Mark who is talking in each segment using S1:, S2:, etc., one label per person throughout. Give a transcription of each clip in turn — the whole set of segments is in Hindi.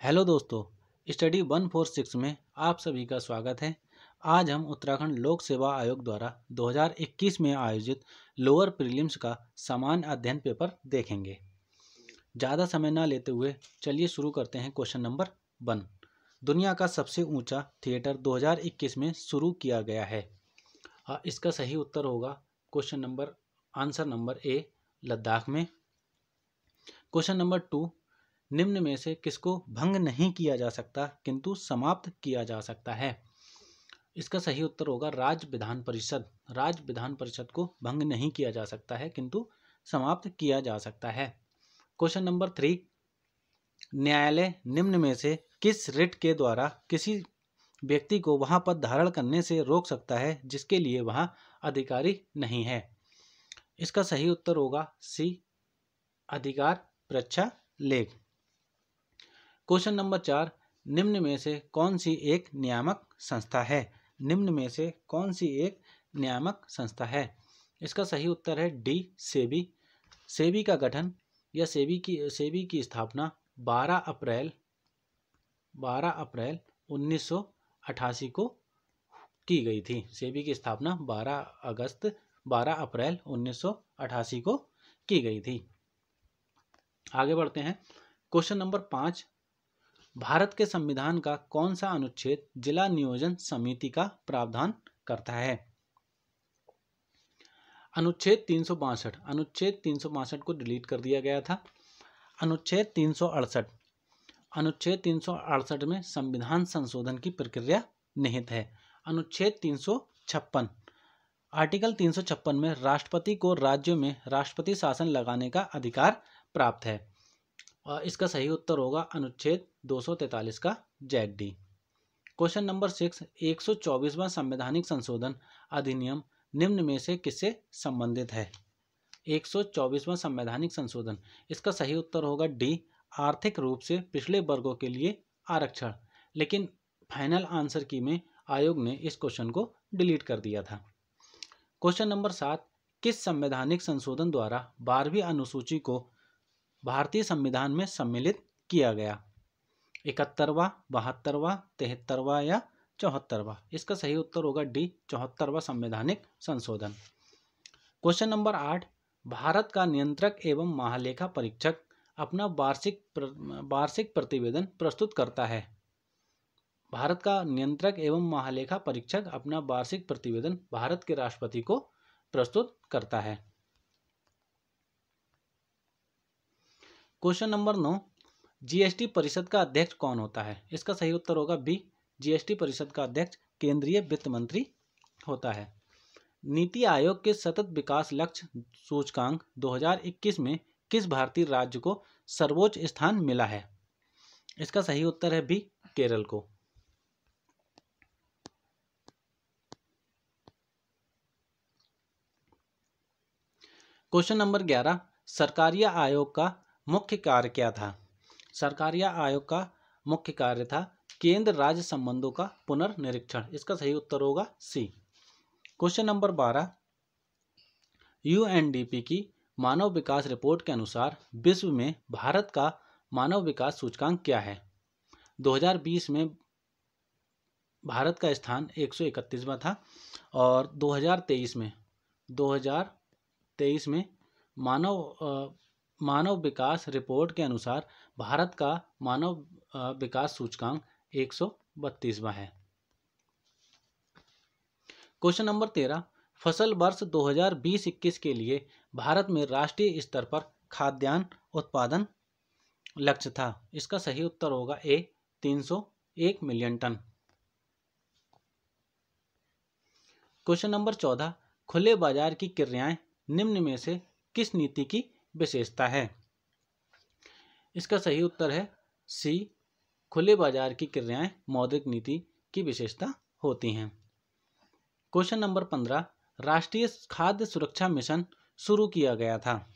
S1: हेलो दोस्तों, स्टडी 146 में आप सभी का स्वागत है। आज हम उत्तराखंड लोक सेवा आयोग द्वारा 2021 में आयोजित लोअर प्रीलिम्स का सामान्य अध्ययन पेपर देखेंगे। ज़्यादा समय ना लेते हुए चलिए शुरू करते हैं। क्वेश्चन नंबर 1, दुनिया का सबसे ऊंचा थिएटर 2021 में शुरू किया गया है। इसका सही उत्तर होगा आंसर नंबर ए, लद्दाख में। क्वेश्चन नंबर 2, निम्न में से किसको भंग नहीं किया जा सकता किंतु समाप्त किया जा सकता है? इसका सही उत्तर होगा राज्य विधान परिषद। राज्य विधान परिषद को भंग नहीं किया जा सकता है किंतु समाप्त किया जा सकता है। क्वेश्चन नंबर 3, न्यायालय निम्न में से किस रिट के द्वारा किसी व्यक्ति को वहां पद धारण करने से रोक सकता है जिसके लिए वहां अधिकारी नहीं है? इसका सही उत्तर होगा सी, अधिकार परीक्षा लेख। क्वेश्चन नंबर 4, निम्न में से कौन सी एक नियामक संस्था है? निम्न में से कौन सी एक नियामक संस्था है? इसका सही उत्तर है डी, सेबी। सेबी का गठन या सेबी की स्थापना 12 अप्रैल 1988 को की गई थी। सेबी की स्थापना 12 अप्रैल 1988 को की गई थी। आगे बढ़ते हैं। क्वेश्चन नंबर 5, भारत के संविधान का कौन सा अनुच्छेद जिला नियोजन समिति का प्रावधान करता है? अनुच्छेद 362। अनुच्छेद 362 को डिलीट कर दिया गया था। अनुच्छेद 368। अनुच्छेद 368 में संविधान संशोधन की प्रक्रिया निहित है। अनुच्छेद 356। आर्टिकल 356 में राष्ट्रपति को राज्यों में राष्ट्रपति शासन लगाने का अधिकार प्राप्त है। और इसका सही उत्तर होगा अनुच्छेद 243 का जेड डी। क्वेश्चन नंबर 6, 124वां संवैधानिक संशोधन अधिनियम निम्न में से किससे संबंधित है? 124वां संवैधानिक संशोधन, इसका सही उत्तर होगा डी, आर्थिक रूप से पिछड़े वर्गों के लिए आरक्षण। लेकिन फाइनल आंसर की में आयोग ने इस क्वेश्चन को डिलीट कर दिया था। क्वेश्चन नंबर 7, किस संवैधानिक संशोधन द्वारा 12वीं अनुसूची को भारतीय संविधान में सम्मिलित किया गया? 71वां, 72वां, 73वां या 74वां? इसका सही उत्तर होगा डी, 74वां संवैधानिक संशोधन। क्वेश्चन नंबर 8, भारत का नियंत्रक एवं महालेखा परीक्षक अपना वार्षिक प्रतिवेदन प्रस्तुत करता है। भारत का नियंत्रक एवं महालेखा परीक्षक अपना वार्षिक प्रतिवेदन भारत के राष्ट्रपति को प्रस्तुत करता है। क्वेश्चन नंबर 9, जीएसटी परिषद का अध्यक्ष कौन होता है? इसका सही उत्तर होगा बी, जीएसटी परिषद का अध्यक्ष केंद्रीय वित्त मंत्री होता है। नीति आयोग के सतत विकास लक्ष्य सूचकांक 2021 में किस भारतीय राज्य को सर्वोच्च स्थान मिला है? इसका सही उत्तर है बी, केरल को। क्वेश्चन नंबर 11, सरकारिया आयोग का मुख्य कार्य क्या था? सरकारिया आयोग का मुख्य कार्य था केंद्र राज्य संबंधों का पुनर्निरीक्षण। इसका सही उत्तर होगा सी। क्वेश्चन नंबर 12, यूएनडीपी की मानव विकास रिपोर्ट के अनुसार विश्व में भारत का मानव विकास सूचकांक क्या है? 2020 में भारत का स्थान 131वां था और 2023 में मानव विकास रिपोर्ट के अनुसार भारत का मानव विकास सूचकांक 132वां है। क्वेश्चन नंबर 13, फसल वर्ष 2020-21 के लिए भारत में राष्ट्रीय स्तर पर खाद्यान्न उत्पादन लक्ष्य था। इसका सही उत्तर होगा ए, 301 मिलियन टन। क्वेश्चन नंबर 14, खुले बाजार की क्रियाएं निम्न में से किस नीति की विशेषता है? इसका सही उत्तर है सी, खुले बाजार की क्रियाएं मौद्रिक नीति की विशेषता होती हैं। क्वेश्चन नंबर 15, राष्ट्रीय खाद्य सुरक्षा मिशन शुरू किया गया था।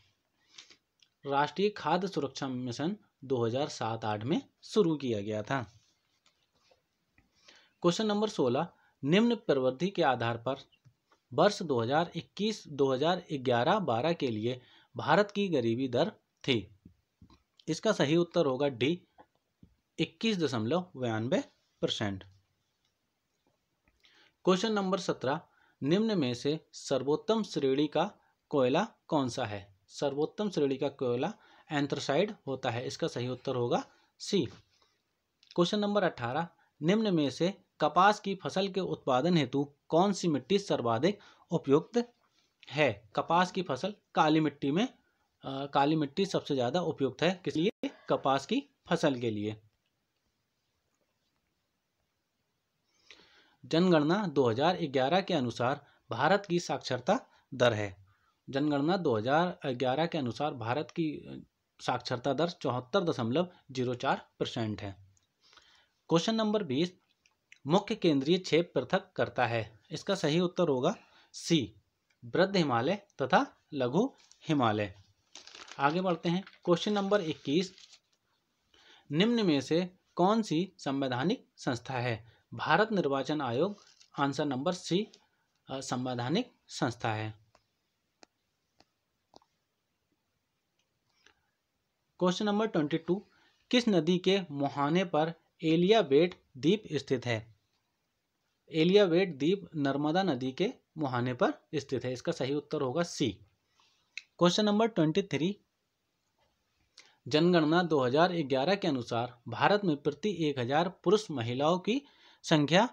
S1: राष्ट्रीय खाद्य सुरक्षा मिशन 2007-8 में शुरू किया गया था। क्वेश्चन नंबर 16, निम्न प्रवृत्ति के आधार पर वर्ष 2021-2011-12 के लिए भारत की गरीबी दर थी। इसका सही उत्तर होगा डी, 21.92%। क्वेश्चन नंबर 17, निम्न में से सर्वोत्तम श्रेणी का कोयला कौन सा है? सर्वोत्तम श्रेणी का कोयला एंथ्रासाइड होता है। इसका सही उत्तर होगा सी। क्वेश्चन नंबर 18, निम्न में से कपास की फसल के उत्पादन हेतु कौन सी मिट्टी सर्वाधिक उपयुक्त है? कपास की फसल काली मिट्टी में काली मिट्टी सबसे ज्यादा उपयुक्त है किस लिए? कपास की फसल के लिए। जनगणना 2011 के अनुसार भारत की साक्षरता दर है। जनगणना 2011 के अनुसार भारत की साक्षरता दर 74.04% है। क्वेश्चन नंबर 20, मुख्य केंद्रीय क्षेप पृथक करता है। इसका सही उत्तर होगा सी, वृद्ध हिमालय तथा लघु हिमालय। आगे बढ़ते हैं। क्वेश्चन नंबर 21, निम्न में से कौन सी संवैधानिक संस्था है? भारत निर्वाचन आयोग। आंसर नंबर सी, संवैधानिक संस्था है। क्वेश्चन नंबर 22, किस नदी के मुहाने पर एलियाबेट द्वीप स्थित है? एलियाबेट द्वीप नर्मदा नदी के मुहाने पर स्थित है। इसका सही उत्तर होगा सी। क्वेश्चन नंबर 23, जनगणना 2011 के अनुसार भारत में प्रति 1000 पुरुष महिलाओं की संख्या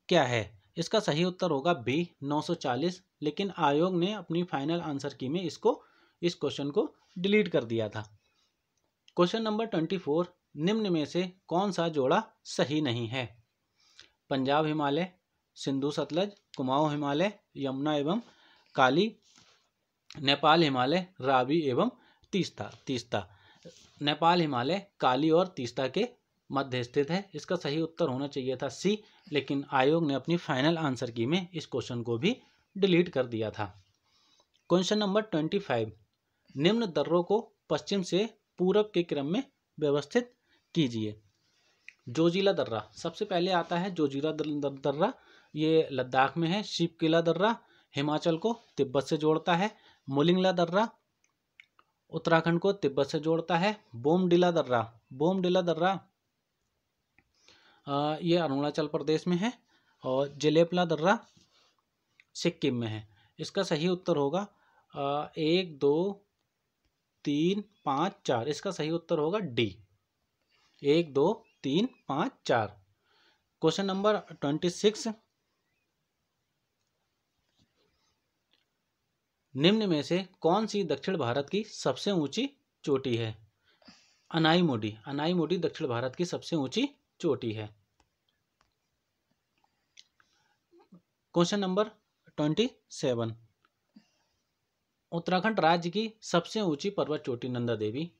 S1: क्या है? इसका सही उत्तर होगा बी, 940। लेकिन आयोग ने अपनी फाइनल आंसर की में इस क्वेश्चन को डिलीट कर दिया था। क्वेश्चन नंबर 24, निम्न में से कौन सा जोड़ा सही नहीं है? पंजाब हिमालय, सिंधु सतलज, कुमाऊं हिमालय, यमुना एवं काली, नेपाल हिमालय, रावी एवं तीस्ता। नेपाल हिमालय काली और तीस्ता के मध्य स्थित है। इसका सही उत्तर होना चाहिए था सी, लेकिन आयोग ने अपनी फाइनल आंसर की में इस क्वेश्चन को भी डिलीट कर दिया था। क्वेश्चन नंबर 25, निम्न दर्रों को पश्चिम से पूरब के क्रम में व्यवस्थित कीजिए। जोजिला दर्रा सबसे पहले आता है। जोजिला दर्रा ये लद्दाख में है। शिवकिला दर्रा हिमाचल को तिब्बत से जोड़ता है। मुलिंगला दर्रा उत्तराखंड को तिब्बत से जोड़ता है। बोमडिला दर्रा ये अरुणाचल प्रदेश में है। और जेलेपला दर्रा सिक्किम में है। इसका सही उत्तर होगा 1, 2, 3, 5, 4। इसका सही उत्तर होगा डी, 1, 2, 3, 5, 4। क्वेश्चन नंबर 26, निम्न में से कौन सी दक्षिण भारत की सबसे ऊंची चोटी है? अनाई मोडी दक्षिण भारत की सबसे ऊंची चोटी है। क्वेश्चन नंबर 27, उत्तराखंड राज्य की सबसे ऊंची पर्वत चोटी नंदा देवी।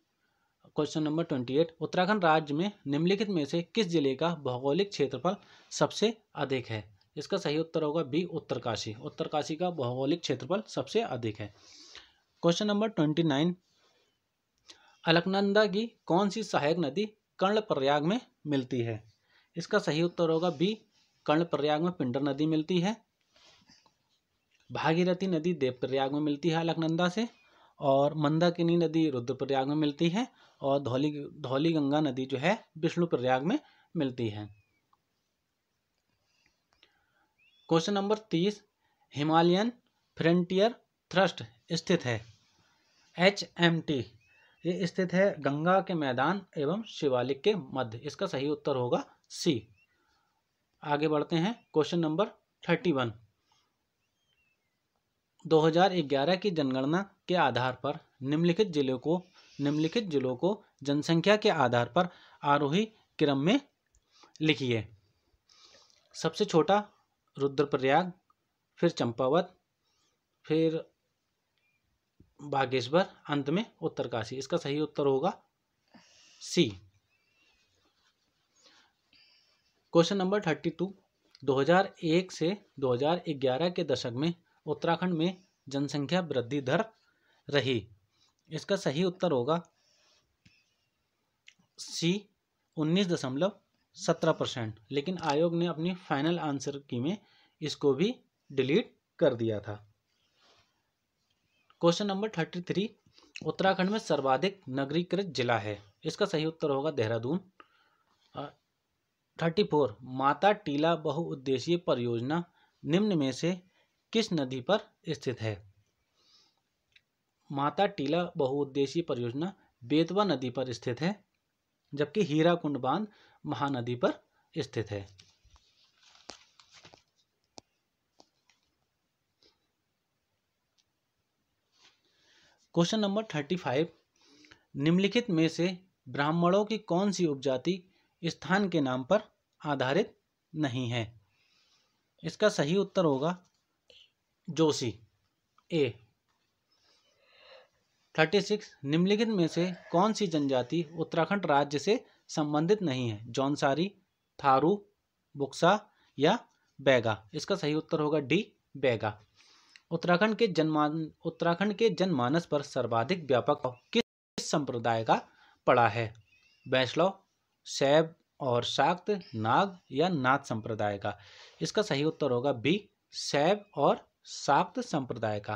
S1: क्वेश्चन नंबर 28, उत्तराखंड राज्य में निम्नलिखित में से किस जिले का भौगोलिक क्षेत्रफल सबसे अधिक है? इसका सही उत्तर होगा बी, उत्तरकाशी। उत्तरकाशी का भौगोलिक क्षेत्रफल सबसे अधिक है। क्वेश्चन नंबर 29, अलकनंदा की कौन सी सहायक नदी कर्णप्रयाग में मिलती है? इसका सही उत्तर होगा बी, कर्णप्रयाग में पिंडर नदी मिलती है। भागीरथी नदी देवप्रयाग में मिलती है अलकनंदा से। और मंदाकिनी नदी रुद्रप्रयाग में मिलती है। और धौली गंगा नदी जो है विष्णुप्रयाग में मिलती है। Question number 30, Himalayan frontier trust स्थित है। HMT ये स्थित है गंगा के मैदान एवं शिवालिक के मध्य। इसका सही उत्तर होगा सी। आगे बढ़ते हैं। क्वेश्चन नंबर 31, 2011 की जनगणना के आधार पर निम्नलिखित जिलों को जनसंख्या के आधार पर आरोही क्रम में लिखिए। सबसे छोटा रुद्रप्रयाग, फिर चंपावत, फिर बागेश्वर, अंत में उत्तरकाशी। इसका सही उत्तर होगा सी। क्वेश्चन नंबर 32, 2001 से 2011 के दशक में उत्तराखंड में जनसंख्या वृद्धि दर रही। इसका सही उत्तर होगा सी, 19.17%। लेकिन आयोग ने अपनी फाइनल आंसर की में इसको भी डिलीट कर दिया था। क्वेश्चन नंबर 33, उत्तराखंड में सर्वाधिक नगरीकृत जिला है। इसका सही उत्तर होगा देहरादून। 34 माता टीला बहुउद्देशीय परियोजना निम्न में से किस नदी पर स्थित है? माता टीला बहुउद्देशीय परियोजना बेतवा नदी पर स्थित है, जबकि हीराकुंड बांध महानदी पर स्थित है। क्वेश्चन नंबर 35 निम्नलिखित में से ब्राह्मणों की कौन सी उपजाति स्थान के नाम पर आधारित नहीं है? इसका सही उत्तर होगा जोशी, ए। 36 निम्नलिखित में से कौन सी जनजाति उत्तराखंड राज्य से संबंधित नहीं है? जौनसारी, थारू, बुक्सा या बैगा। इसका सही उत्तर होगा डी, बैगा। उत्तराखंड के जनमानस पर सर्वाधिक व्यापक किस संप्रदाय का पड़ा है? वैष्णव, शैव और शाक्त, नाग या नाथ संप्रदाय का। इसका सही उत्तर होगा बी, शैव और शाक्त संप्रदाय का।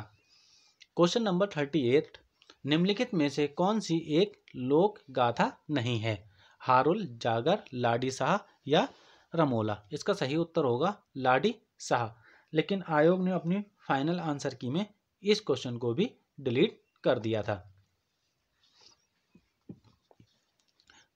S1: क्वेश्चन नंबर 38 निम्नलिखित में से कौन सी एक लोक गाथा नहीं है? हारुल, जागर, लाडी शाह या रमोला। इसका सही उत्तर होगा लाडी शाह, लेकिन आयोग ने अपनी फाइनल आंसर की में इस क्वेश्चन को भी डिलीट कर दिया था।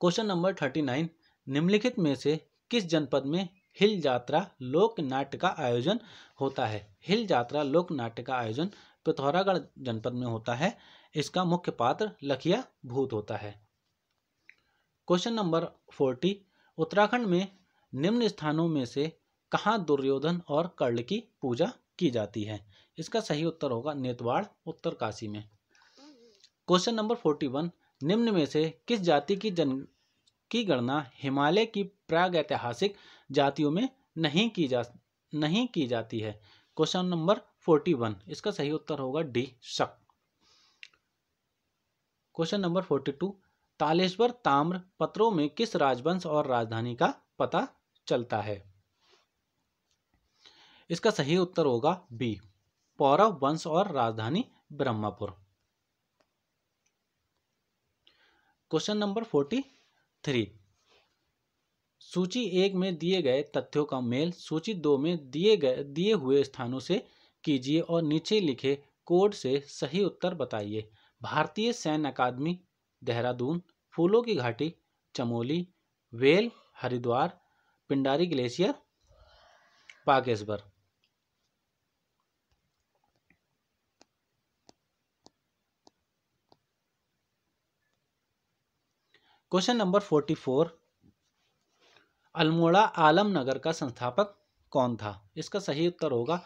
S1: क्वेश्चन नंबर 39 निम्नलिखित में से किस जनपद में हिल जात्रा लोक नाट्य का आयोजन होता है? हिल जात्रा लोक नाट्य का आयोजन पिथौरागढ़ जनपद में होता है। इसका मुख्य पात्र लखिया भूत होता है। क्वेश्चन नंबर 40 उत्तराखंड में निम्न स्थानों में से कहाँ दुर्योधन और कर्ण की पूजा की जाती है? इसका सही उत्तर होगा नेतवाड़, उत्तरकाशी में। क्वेश्चन नंबर 41 निम्न में से किस जाति की गणना हिमालय की प्रागैतिहासिक जातियों में नहीं की जाती है? क्वेश्चन नंबर 41 इसका सही उत्तर होगा डी, शक। क्वेश्चन नंबर 42 तालेश्वर ताम्र पत्रों में किस राजवंश और राजधानी का पता चलता है? इसका सही उत्तर होगा बी, पौरव वंश और राजधानी ब्रह्मपुर। क्वेश्चन नंबर 43 सूची 1 में दिए गए तथ्यों का मेल सूची 2 में दिए हुए स्थानों से कीजिए और नीचे लिखे कोड से सही उत्तर बताइए। भारतीय सैन्य अकादमी देहरादून, फूलों की घाटी Chamoli, well Haridwar, Pindari glacier Bageshwar. Question number 44 Almora Alamnagar का संस्थापक कौन था? इसका सही उत्तर होगा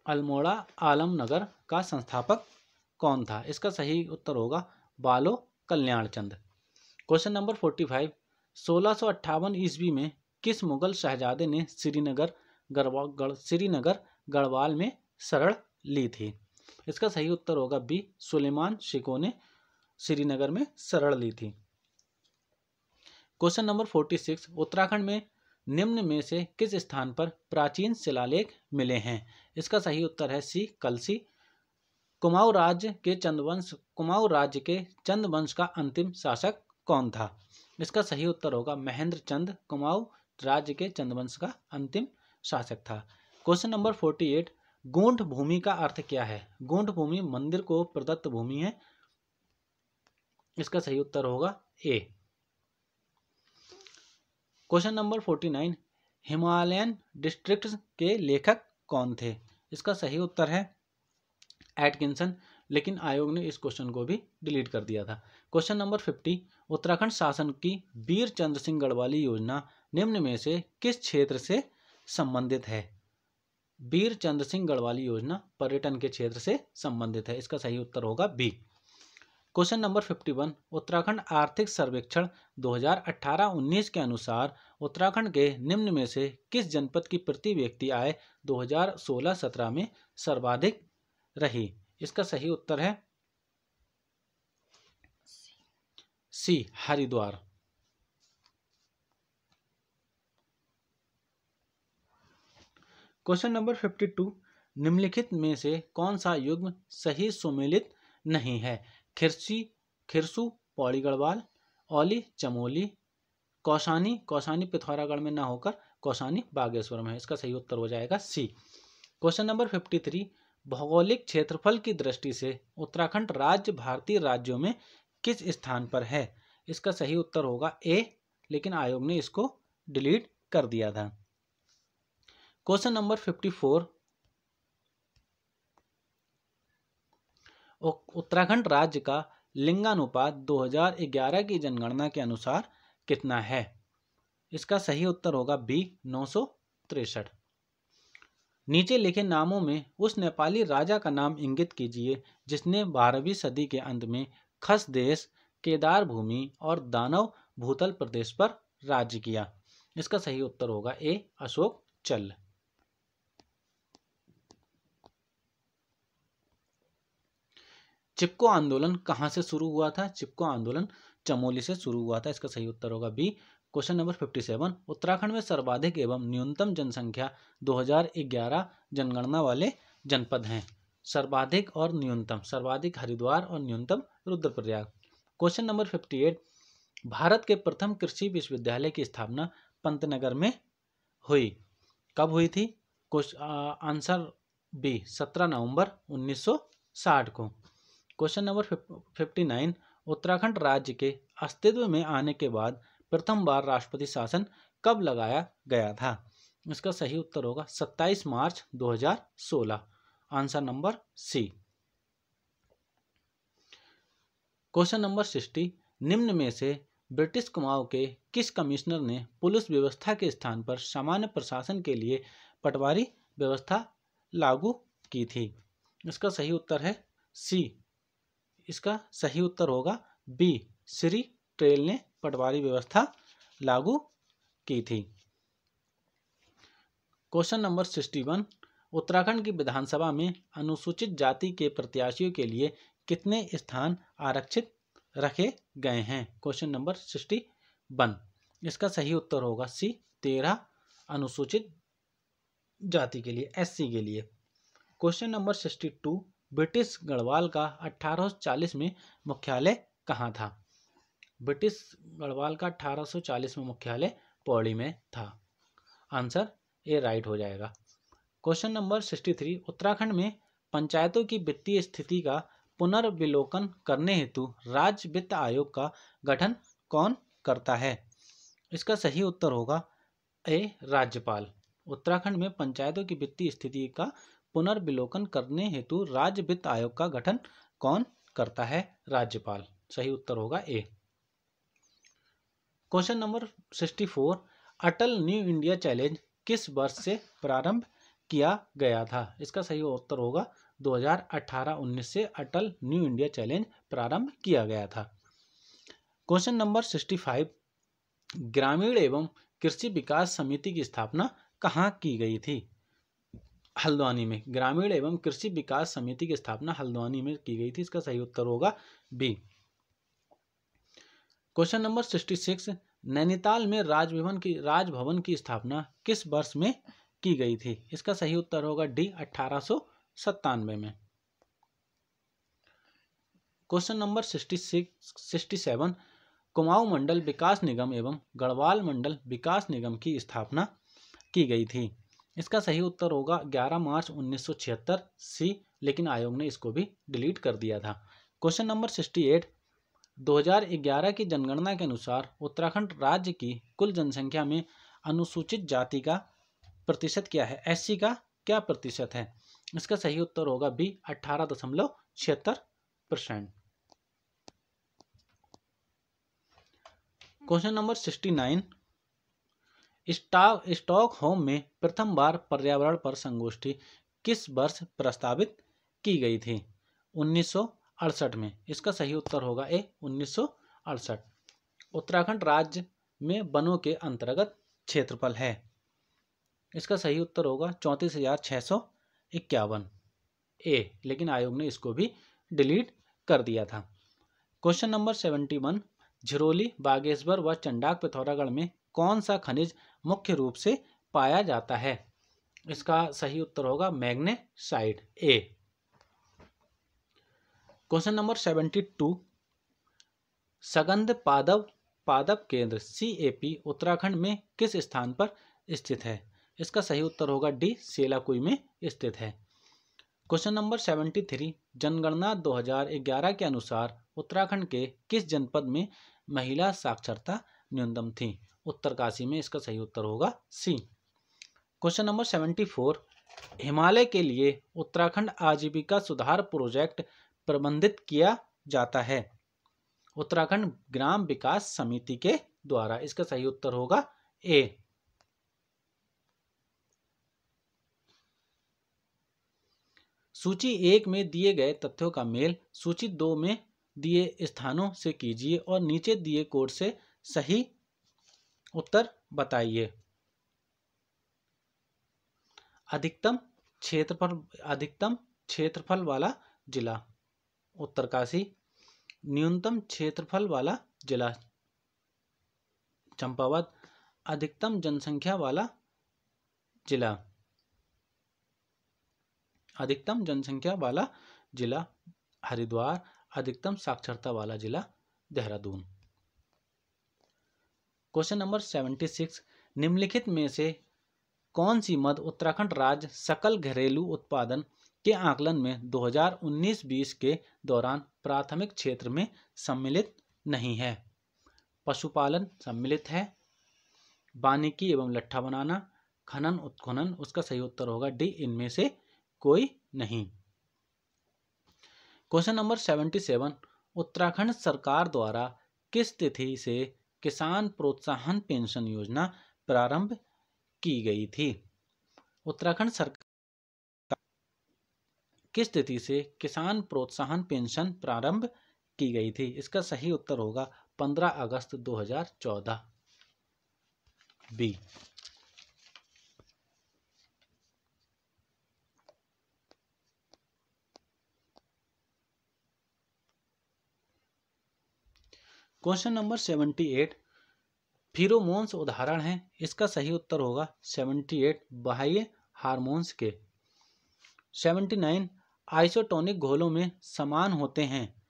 S1: अल्मोड़ा आलमनगर का संस्थापक कौन था? इसका सही उत्तर होगा बालो कल्याण चंद। क्वेश्चन नंबर 45 1658 ईस्वी में किस मुगल शहजादे ने श्रीनगर गढ़वाल में शरण ली थी? इसका सही उत्तर होगा बी, सुलेमान शिको ने श्रीनगर में शरण ली थी। क्वेश्चन नंबर 46 उत्तराखंड में निम्न में से किस स्थान पर प्राचीन शिलालेख मिले हैं? इसका सही उत्तर है सी, कलसी। कुमाऊं राज्य के चंद वंश का अंतिम शासक कौन था? इसका सही उत्तर होगा महेंद्र चंद। कुमाऊं राज्य के चंदवंश का अंतिम शासक था। क्वेश्चन नंबर 48 गूंठ भूमि का अर्थ क्या है? गूंठ भूमि मंदिर को प्रदत्त भूमि है। इसका सही उत्तर होगा ए। क्वेश्चन नंबर 49 हिमालयन डिस्ट्रिक्ट्स के लेखक कौन थे? इसका सही उत्तर है एटकिंसन, लेकिन आयोग ने इस क्वेश्चन को भी डिलीट कर दिया था। क्वेश्चन नंबर 50 उत्तराखंड शासन की वीर चंद्र सिंह गढ़वाली योजना निम्न में से किस क्षेत्र से संबंधित है? वीर चंद्र सिंह गढ़वाली योजना पर्यटन के क्षेत्र से संबंधित है। इसका सही उत्तर होगा बी। क्वेश्चन नंबर 51 उत्तराखंड आर्थिक सर्वेक्षण 2018-19 के अनुसार उत्तराखंड के निम्न में से किस जनपद की प्रति व्यक्ति आय 2016-17 में सर्वाधिक रही? इसका सही उत्तर है सी, हरिद्वार। क्वेश्चन नंबर 52 निम्नलिखित में से कौन सा युग्म सही सुमेलित नहीं है? खिरसू पौड़ी गढ़वाल, औली चमोली, कौसानी, कौसानी पिथौरागढ़ में ना होकर कौसानी बागेश्वर में है। इसका सही उत्तर हो जाएगा सी। क्वेश्चन नंबर 53, भौगोलिक क्षेत्रफल की दृष्टि से उत्तराखंड राज्य भारतीय राज्यों में किस स्थान पर है? इसका सही उत्तर होगा ए, लेकिन आयोग ने इसको डिलीट कर दिया था। क्वेश्चन नंबर 54, उत्तराखंड राज्य का लिंगानुपात 2011 की जनगणना के अनुसार कितना है? इसका सही उत्तर होगा बी, 963। नीचे लिखे नामों में उस नेपाली राजा का नाम इंगित कीजिए जिसने 12वीं सदी के अंत में खस देश, केदार भूमि और दानव भूतल प्रदेश पर राज्य किया। इसका सही उत्तर होगा ए, अशोक चल। चिपको आंदोलन कहां से शुरू हुआ था? चिपको आंदोलन चमोली से शुरू हुआ था। इसका सही उत्तर होगा बी। क्वेश्चन नंबर 57, उत्तराखंड में सर्वाधिक एवं न्यूनतम जनसंख्या 2011 जनगणना वाले जनपद हैं। सर्वाधिक और न्यूनतम, सर्वाधिक हरिद्वार और न्यूनतम रुद्रप्रयाग। क्वेश्चन नंबर 58, भारत के प्रथम कृषि विश्वविद्यालय की स्थापना पंतनगर में हुई। कब हुई थी? आंसर बी, 17 नवंबर 1960 को। क्वेश्चन नंबर 59, उत्तराखंड राज्य के अस्तित्व में आने के बाद प्रथम बार राष्ट्रपति शासन कब लगाया गया था? इसका सही उत्तर होगा 27 मार्च 2016। Answer number C. Question number 60, निम्न में से ब्रिटिश कुमाऊं के किस कमिश्नर ने पुलिस व्यवस्था के स्थान पर सामान्य प्रशासन के लिए पटवारी व्यवस्था लागू की थी? इसका सही उत्तर है सी। इसका सही उत्तर होगा बी, श्री ट्रेल ने पटवारी व्यवस्था लागू की थी। क्वेश्चन नंबर 61, उत्तराखंड की विधानसभा में अनुसूचित जाति के प्रत्याशियों के लिए कितने स्थान आरक्षित रखे गए हैं? Question number 61। इसका सही उत्तर होगा सी, 13 अनुसूचित जाति के लिए, एससी के लिए। क्वेश्चन नंबर 62, ब्रिटिश गढ़वाल का 1840 में मुख्यालय कहाँ था? ब्रिटिश गढ़वाल का 1840 में मुख्यालय पौड़ी में था। आंसर ए राइट हो जाएगा। क्वेश्चन नंबर 63, उत्तराखंड में पंचायतों की वित्तीय स्थिति का पुनर्विलोकन करने हेतु राज्य वित्त आयोग का गठन कौन करता है? इसका सही उत्तर होगा ए, राज्यपाल। उत्तराखंड में पंचायतों की वित्तीय स्थिति का पुनर्विलोकन करने हेतु राज्य वित्त आयोग का गठन कौन करता है? राज्यपाल। सही उत्तर होगा ए। क्वेश्चन नंबर 64, अटल न्यू इंडिया चैलेंज किस वर्ष से प्रारंभ किया गया था? इसका सही उत्तर होगा 2018-19 से अटल न्यू इंडिया चैलेंज प्रारंभ किया गया था। क्वेश्चन नंबर 65, ग्रामीण एवं कृषि विकास समिति की स्थापना कहाँ की गई थी? हल्द्वानी में। ग्रामीण एवं कृषि विकास समिति की स्थापना हल्द्वानी में की गई थी। इसका सही उत्तर होगा बी। क्वेश्चन नंबर 66, नैनीताल में राजभवन की स्थापना किस वर्ष में की गई थी? इसका सही उत्तर होगा डी, 1897 में। क्वेश्चन नंबर 67, कुमाऊं मंडल विकास निगम एवं गढ़वाल मंडल विकास निगम की स्थापना की गई थी। इसका सही उत्तर होगा 11 मार्च 1976 सी, लेकिन आयोग ने इसको भी डिलीट कर दिया था। क्वेश्चन नंबर 68, 2011 की जनगणना के अनुसार उत्तराखंड राज्य की कुल जनसंख्या में अनुसूचित जाति का प्रतिशत क्या है? एससी का क्या प्रतिशत है? इसका सही उत्तर होगा बी, 18.76%। क्वेश्चन नंबर 69, स्टॉकहोम में प्रथम बार पर्यावरण पर संगोष्ठी किस वर्ष प्रस्तावित की गई थी? 1968 में। इसका सही उत्तर होगा ए, 1968। उत्तराखंड राज्य में वनों के अंतर्गत क्षेत्रफल है। इसका सही उत्तर होगा 34,651 ए, लेकिन आयोग ने इसको भी डिलीट कर दिया था। क्वेश्चन नंबर 71, झिरोली, बागेश्वर व चंडाक पिथौरागढ़ में कौन सा खनिज मुख्य रूप से पाया जाता है? इसका सही उत्तर होगा मैग्नेसाइट, ए। क्वेश्चन नंबर 72, सगंध पादप पादप केंद्र CAP उत्तराखंड में किस स्थान पर स्थित है? इसका सही उत्तर होगा डी, सेलाकुई में स्थित है। क्वेश्चन नंबर 73, जनगणना 2011 के अनुसार उत्तराखंड के किस जनपद में महिला साक्षरता न्यूनतम थी? उत्तरकाशी में। इसका सही उत्तर होगा सी। क्वेश्चन नंबर 74, हिमालय के लिए उत्तराखंड आजीविका सुधार प्रोजेक्ट प्रबंधित किया जाता है उत्तराखंड ग्राम विकास समिति के द्वारा। इसका सही उत्तर होगा ए। सूची 1 में दिए गए तथ्यों का मेल सूची 2 में दिए स्थानों से कीजिए और नीचे दिए कोड से सही उत्तर बताइए। अधिकतम क्षेत्रफल वाला जिला उत्तरकाशी, न्यूनतम क्षेत्रफल वाला जिला चंपावत, अधिकतम जनसंख्या वाला जिला हरिद्वार, अधिकतम साक्षरता वाला जिला देहरादून। क्वेश्चन नंबर 76, निम्नलिखित में से कौन सी मद उत्तराखंड राज्य सकल घरेलू उत्पादन के आकलन में 2019-20 के दौरान प्राथमिक क्षेत्र में सम्मिलित नहीं है? पशुपालन सम्मिलित है, वानिकी एवं लट्ठा बनाना, खनन उत्खनन। उसका सही उत्तर होगा डी, इनमें से कोई नहीं। क्वेश्चन नंबर 77, उत्तराखंड सरकार द्वारा किस तिथि से किसान प्रोत्साहन पेंशन योजना प्रारंभ की गई थी? उत्तराखंड सरकार किस तिथि से किसान प्रोत्साहन पेंशन प्रारंभ की गई थी? इसका सही उत्तर होगा 15 अगस्त 2014 बी। क्वेश्चन नंबर 78, फिरोमोन्स उदाहरण है। इसका सही उत्तर होगा 78 बाह्य हार्मोन्स के। 79, आइसोटोनिक घोलों में समान होते हैं।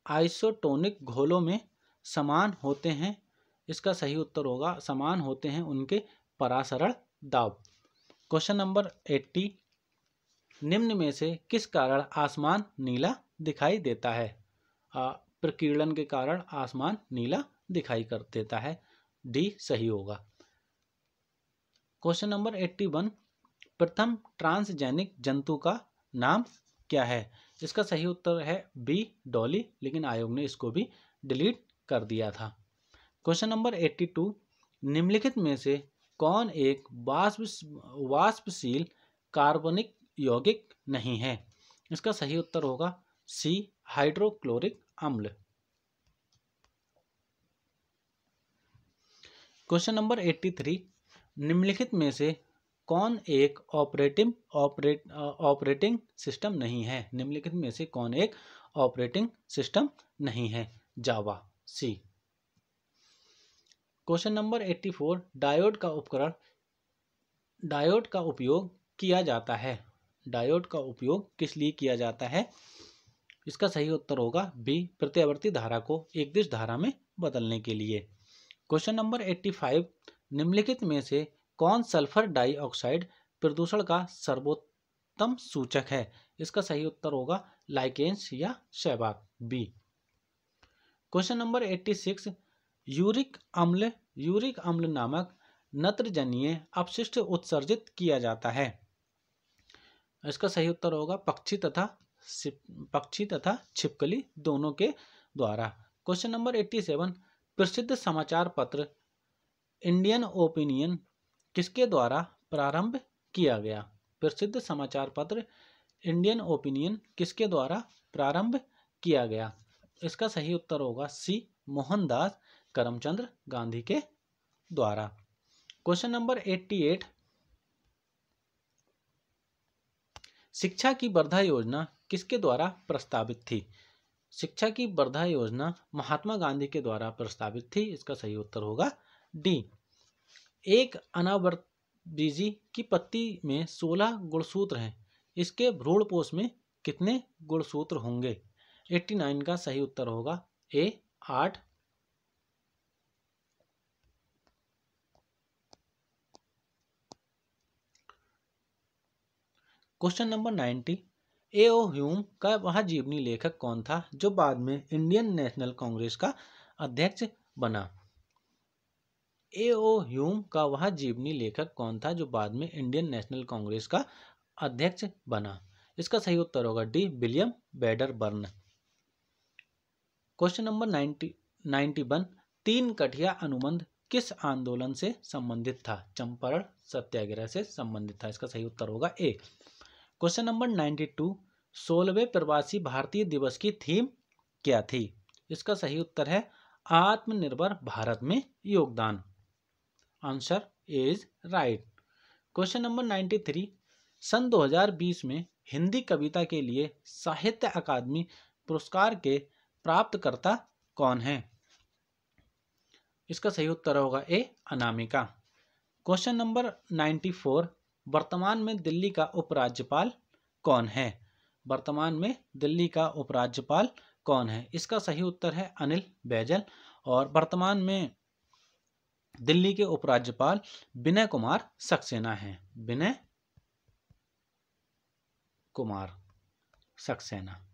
S1: आइसोटोनिक घोलों में समान होते हैं। इसका सही उत्तर होगा समान होते हैं उनके परासरण दाब। क्वेश्चन नंबर 80, निम्न में से किस कारण आसमान नीला दिखाई देता है? प्रकीर्णन के कारण आसमान नीला दिखाई कर देता है। डी सही होगा। क्वेश्चन नंबर 81, प्रथम ट्रांसजेनिक जंतु का नाम क्या है? इसका सही उत्तर है बी, डॉली, लेकिन आयोग ने इसको भी डिलीट कर दिया था। क्वेश्चन नंबर 82, निम्नलिखित में से कौन एक वाष्पशील कार्बनिक यौगिक नहीं है? इसका सही उत्तर होगा सी, हाइड्रोक्लोरिक अम्ल। क्वेश्चन नंबर 83, निम्नलिखित में से कौन एक ऑपरेटिंग सिस्टम नहीं है? निम्नलिखित में से कौन एक ऑपरेटिंग सिस्टम नहीं है? जावा, सी। क्वेश्चन नंबर 84, डायोड का उपयोग किया जाता है। डायोड का उपयोग किस लिए किया जाता है? इसका सही उत्तर होगा बी, प्रत्यावर्ती धारा को एकदिश धारा में बदलने के लिए। क्वेश्चन नंबर 85, निम्नलिखित में से कौन सल्फर डाइऑक्साइड प्रदूषण का सर्वोत्तम सूचक है? इसका सही उत्तर होगा लाइकेन्स या शैबाक, बी। क्वेश्चन नंबर 86, यूरिक अम्ल नामक नत्रजनीय अपशिष्ट उत्सर्जित किया जाता है। इसका सही उत्तर होगा पक्षी तथा छिपकली दोनों के द्वारा। क्वेश्चन नंबर 87, प्रसिद्ध समाचार पत्र इंडियन ओपिनियन किसके द्वारा प्रारंभ किया गया? प्रसिद्ध समाचार पत्र इंडियन ओपिनियन किसके द्वारा प्रारंभ किया गया? इसका सही उत्तर होगा सी, मोहनदास करमचंद गांधी के द्वारा। क्वेश्चन नंबर 88, शिक्षा की वर्धा योजना किसके द्वारा प्रस्तावित थी? शिक्षा की वर्धा योजना महात्मा गांधी के द्वारा प्रस्तावित थी। इसका सही उत्तर होगा डी। एक अनावृतबीजी की पत्ती में 16 गुणसूत्र हैं। इसके भ्रूणपोष में कितने गुणसूत्र होंगे? 89 का सही उत्तर होगा ए, 8। Question number 90, A.O.. ह्यूम का वह जीवनी लेखक कौन था जो बाद में इंडियन नेशनल कांग्रेस का अध्यक्ष बना? ए.ओ. ह्यूम का वह जीवनी लेखक कौन था जो बाद में इंडियन नेशनल कांग्रेस का अध्यक्ष बना? इसका सही उत्तर होगा D, William Wedderburn. Question number 91, तीन कठिया अनुबंध किस आंदोलन से संबंधित था? चंपारण सत्याग्रह से संबंधित था। इसका सही उत्तर होगा ए। क्वेश्चन नंबर 92, 16वें प्रवासी भारतीय दिवस की थीम क्या थी? इसका सही उत्तर है आत्मनिर्भर भारत में योगदान। Answer is right. Question number 93, सन 2020 में हिंदी कविता के लिए साहित्य अकादमी पुरस्कार के प्राप्तकर्ता कौन है? इसका सही उत्तर होगा ए, अनामिका। क्वेश्चन नंबर 94, वर्तमान में दिल्ली का उपराज्यपाल कौन है? वर्तमान में दिल्ली का उपराज्यपाल कौन है? इसका सही उत्तर है अनिल बैजल। और वर्तमान में दिल्ली के उपराज्यपाल विनय कुमार सक्सेना हैं। विनय कुमार सक्सेना।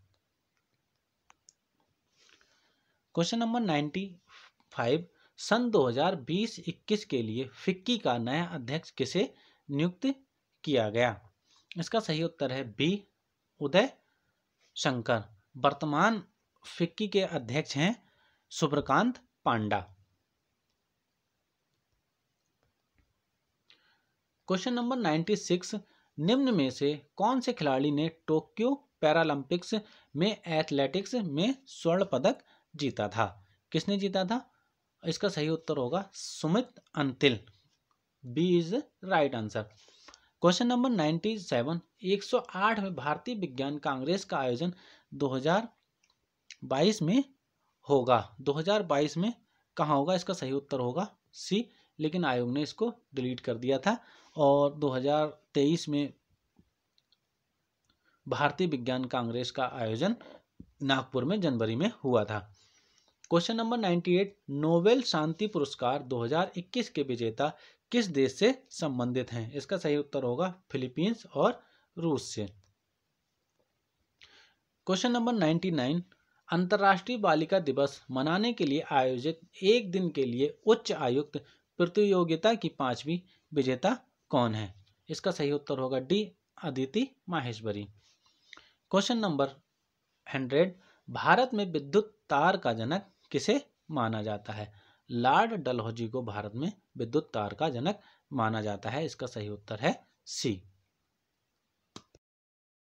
S1: क्वेश्चन नंबर 95, सन 2020-21 के लिए फिक्की का नया अध्यक्ष किसे नियुक्त किया गया? इसका सही उत्तर है बी, उदय शंकर। वर्तमान फिक्की के अध्यक्ष हैं सुब्रकांत पांडा। क्वेश्चन नंबर 96, निम्न में से कौन से खिलाड़ी ने टोक्यो पैरालंपिक्स में एथलेटिक्स में स्वर्ण पदक जीता था? किसने जीता था? इसका सही उत्तर होगा Sumit Antil. B is right answer. Question number 97, 108 में भारतीय विज्ञान कांग्रेस का आयोजन 2022 में होगा। 2022 में कहाँ होगा? इसका सही उत्तर होगा सी, लेकिन आयोग ने इसको डिलीट कर दिया था। और 2023 में भारतीय विज्ञान कांग्रेस का आयोजन नागपुर में जनवरी में हुआ था। क्वेश्चन नंबर 98, नोबेल शांति पुरस्कार 2021 के विजेता किस देश से संबंधित हैं? इसका सही उत्तर होगा फिलीपींस और रूस से। क्वेश्चन नंबर 99, अंतर्राष्ट्रीय बालिका दिवस मनाने के लिए आयोजित एक दिन के लिए उच्च आयुक्त प्रतियोगिता की 5वीं विजेता कौन है? इसका सही उत्तर होगा D, Aditi Maheshwari. Question number 100, Bharat में विद्युत तार का जनक किसे माना जाता है? लॉर्ड डलहौजी को भारत में विद्युत तार का जनक माना जाता है। इसका सही उत्तर है सी।